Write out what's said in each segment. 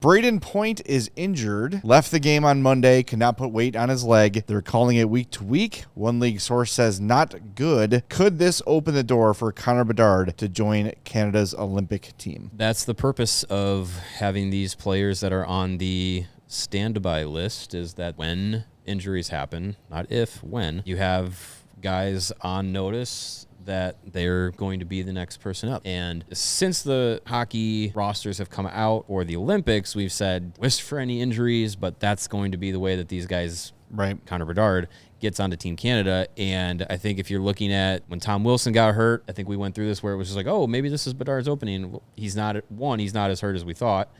Brayden Point is injured, left the game on Monday, could not put weight on his leg. They're calling it week to week. One league source says not good. Could this open the door for Connor Bedard to join Canada's Olympic team? That's the purpose of having these players that are on the standby list, is that when injuries happen, not if, when, you have guys on notice that they're going to be the next person up. And since the hockey rosters have come out for the Olympics, we've said wish for any injuries, but that's going to be the way that these guys, right, Connor Bedard, gets onto Team Canada. And I think if you're looking at when Tom Wilson got hurt, I think we went through this where it was just like, oh, maybe this is Bedard's opening. He's not as hurt as we thought.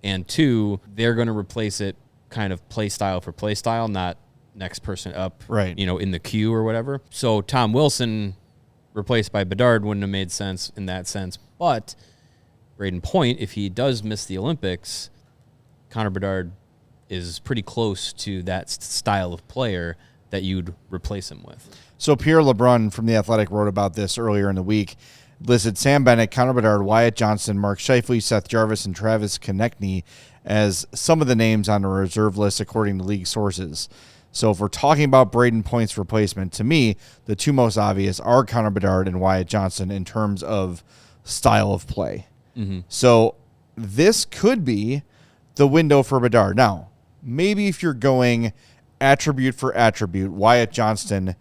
And two, they're going to replace it kind of play style for play style, not next person up, right, in the queue or whatever. So Tom Wilson replaced by Bedard wouldn't have made sense in that sense. But Brayden Point, if he does miss the Olympics, Connor Bedard is pretty close to that style of player that you'd replace him with. So Pierre LeBrun from The Athletic wrote about this earlier in the week. Listed Sam Bennett, Connor Bedard, Wyatt Johnston, Mark Scheifele, Seth Jarvis, and Travis Konechny as some of the names on the reserve list according to league sources. So if we're talking about Brayden Point's replacement, to me, the two most obvious are Connor Bedard and Wyatt Johnston in terms of style of play. Mm-hmm. So this could be the window for Bedard. Now, maybe if you're going attribute for attribute, Wyatt Johnston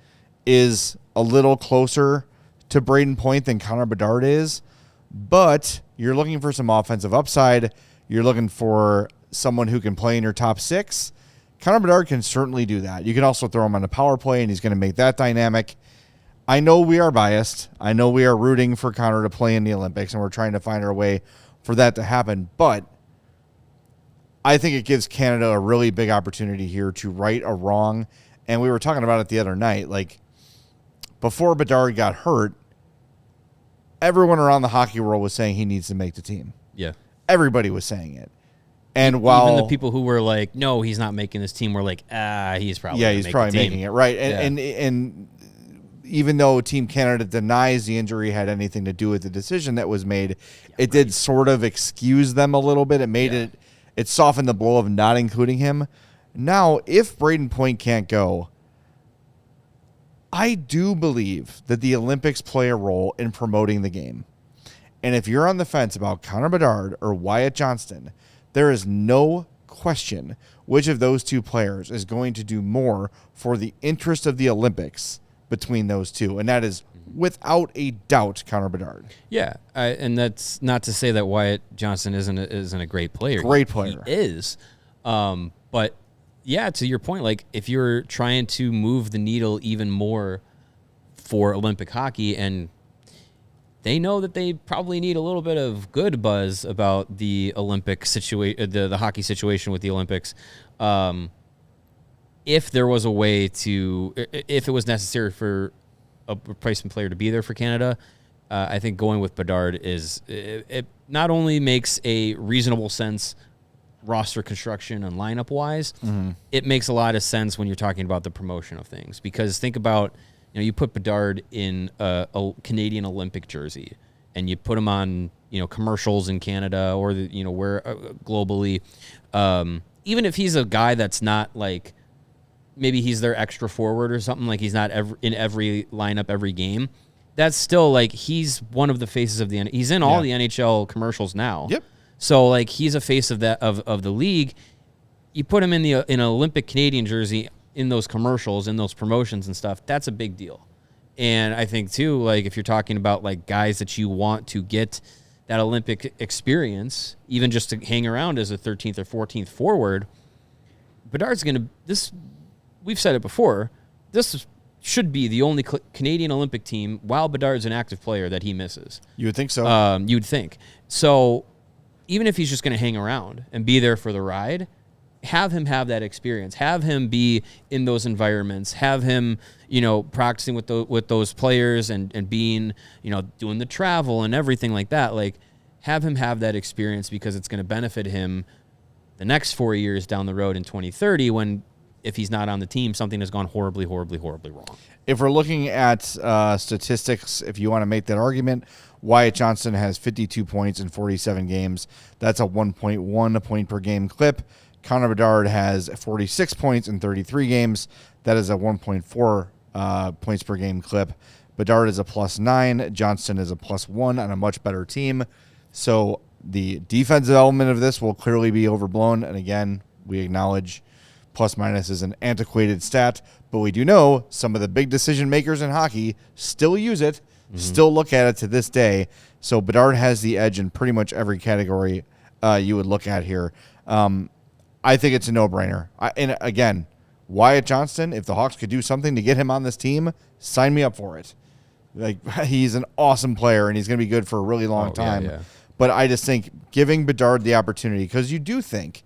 is a little closer to Brayden Point than Connor Bedard is, but you're looking for some offensive upside. You're looking for someone who can play in your top six. Connor Bedard can certainly do that. You can also throw him on a power play, and he's going to make that dynamic. I know we are biased. I know we are rooting for Connor to play in the Olympics, and we're trying to find our way for that to happen. But I think it gives Canada a really big opportunity here to right a wrong. And we were talking about it the other night. Like, before Bedard got hurt, everyone around the hockey world was saying he needs to make the team. Yeah. Everybody was saying it. And while even the people who were like, no, he's not making this team, were like, he's probably making it, right? And even though Team Canada denies the injury had anything to do with the decision that was made, it did sort of excuse them a little bit. It made it softened the blow of not including him. Now, if Brayden Point can't go, I do believe that the Olympics play a role in promoting the game. And if you're on the fence about Connor Bedard or Wyatt Johnston, there is no question which of those two players is going to do more for the interest of the Olympics between those two. And that is, without a doubt, Connor Bedard. Yeah, and that's not to say that Wyatt Johnston isn't a great player. Great player. He is. But, yeah, to your point, like, if you're trying to move the needle even more for Olympic hockey, and they know that they probably need a little bit of good buzz about the Olympic situation, the hockey situation with the Olympics. If there was a way to, if it was necessary for a replacement player to be there for Canada, I think going with Bedard it not only makes a reasonable sense roster construction and lineup wise, it makes a lot of sense when you're talking about the promotion of things. Because think about, you put Bedard in a Canadian Olympic jersey, and you put him on, commercials in Canada or where globally. Even if he's a guy that's not like, maybe he's their extra forward or something, like he's not in every lineup every game. That's still like he's one of the faces of he's in all the NHL commercials now. Yep. So like he's a face of that of the league. You put him in an Olympic Canadian jersey in those commercials, in those promotions and stuff, that's a big deal. And I think too, like if you're talking about like guys that you want to get that Olympic experience, even just to hang around as a 13th or 14th forward, Bedard's we've said it before, this should be the only Canadian Olympic team while Bedard's an active player that he misses. You would think so. You'd think. So even if he's just going to hang around and be there for the ride, have him have that experience. Have him be in those environments. Have him, practicing with those players and being, doing the travel and everything like that. Like, have him have that experience because it's going to benefit him the next 4 years down the road in 2030 when, if he's not on the team, something has gone horribly, horribly, horribly wrong. If we're looking at statistics, if you want to make that argument, Wyatt Johnston has 52 points in 47 games. That's a 1.1 point per game clip. Connor Bedard has 46 points in 33 games. That is a 1.4 points per game clip. Bedard is a +9. Johnston is a +1 on a much better team. So the defensive element of this will clearly be overblown. And again, we acknowledge plus minus is an antiquated stat, but we do know some of the big decision makers in hockey still use it, still look at it to this day. So Bedard has the edge in pretty much every category you would look at here. I think it's a no-brainer. And again, Wyatt Johnston, if the Hawks could do something to get him on this team, sign me up for it. Like, he's an awesome player, and he's going to be good for a really long time. Yeah. But I just think giving Bedard the opportunity, because you do think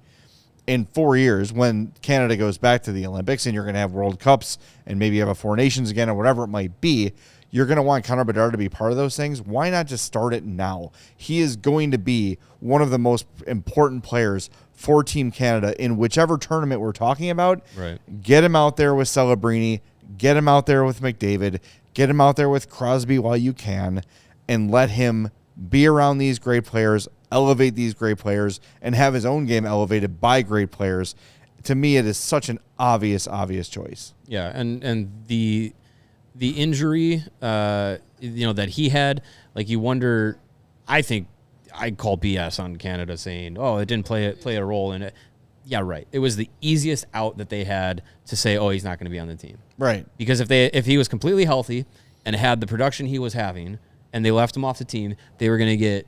in 4 years when Canada goes back to the Olympics and you're going to have World Cups and maybe you have a Four Nations again or whatever it might be, you're going to want Connor Bedard to be part of those things. Why not just start it now? He is going to be one of the most important players for Team Canada in whichever tournament we're talking about. Right. Get him out there with Celebrini. Get him out there with McDavid. Get him out there with Crosby while you can, and let him be around these great players, elevate these great players, and have his own game elevated by great players. To me, it is such an obvious choice. Yeah, and the injury, that he had, like, you wonder. I think I'd call BS on Canada saying, "Oh, it didn't play a role in it." Yeah, right. It was the easiest out that they had to say, "Oh, he's not going to be on the team." Right. Because if he was completely healthy and had the production he was having, and they left him off the team, they were going to get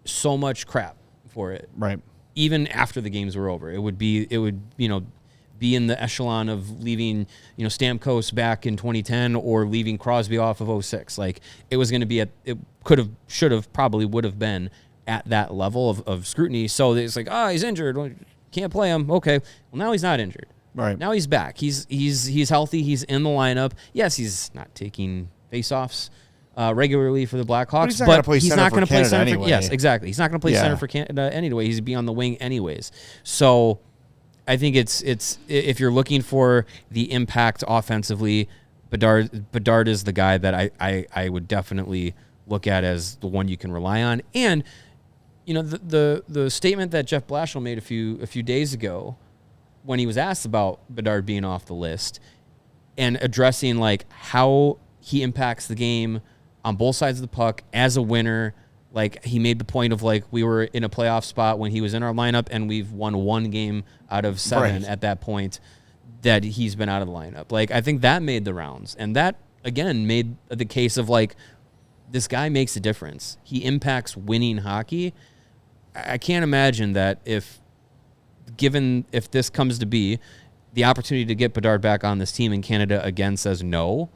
so much crap for it. Right. Even after the games were over, it would be in the echelon of leaving Stamkos back in 2010 or leaving Crosby off of 2006. Like, it was going to be it could have, should have, probably would have been at that level of scrutiny. So it's like, he's injured, well, can't play him. Okay, well, now he's not injured. Right. Now he's back. He's healthy. He's in the lineup. Yes, he's not taking faceoffs regularly for the Blackhawks, but he's not going to play center anyway. Yes, exactly. He's not going to play center for Canada anyway. He's be on the wing anyways. So I think it's if you're looking for the impact offensively, Bedard is the guy that I would definitely look at as the one you can rely on. And the statement that Jeff Blashill made a few days ago when he was asked about Bedard being off the list and addressing like how he impacts the game on both sides of the puck as a winner. Like, he made the point of, like, we were in a playoff spot when he was in our lineup, and we've won one game out of 7 at that point that he's been out of the lineup. Like, I think that made the rounds. And that, again, made the case of, like, this guy makes a difference. He impacts winning hockey. I can't imagine that if this comes to be, the opportunity to get Bedard back on this team and Canada again says no,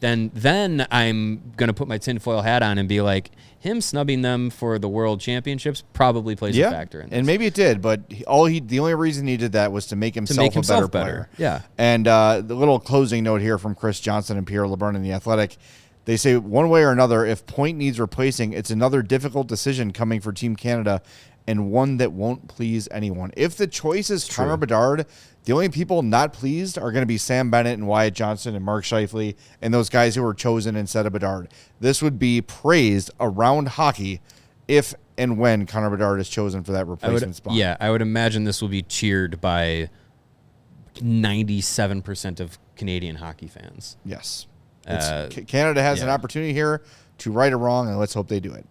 then I'm going to put my tinfoil hat on and be like, him snubbing them for the World Championships probably plays a factor in this. And maybe it did, but the only reason he did that was to make himself a better player. Yeah. And the little closing note here from Chris Johnson and Pierre LeBrun in The Athletic, they say one way or another, if Point needs replacing, it's another difficult decision coming for Team Canada and one that won't please anyone. If the choice is Connor Bedard, the only people not pleased are going to be Sam Bennett and Wyatt Johnston and Mark Scheifele and those guys who were chosen instead of Bedard. This would be praised around hockey if and when Connor Bedard is chosen for that replacement spot. Yeah, I would imagine this will be cheered by 97% of Canadian hockey fans. Yes. Canada has an opportunity here to right a wrong, and let's hope they do it.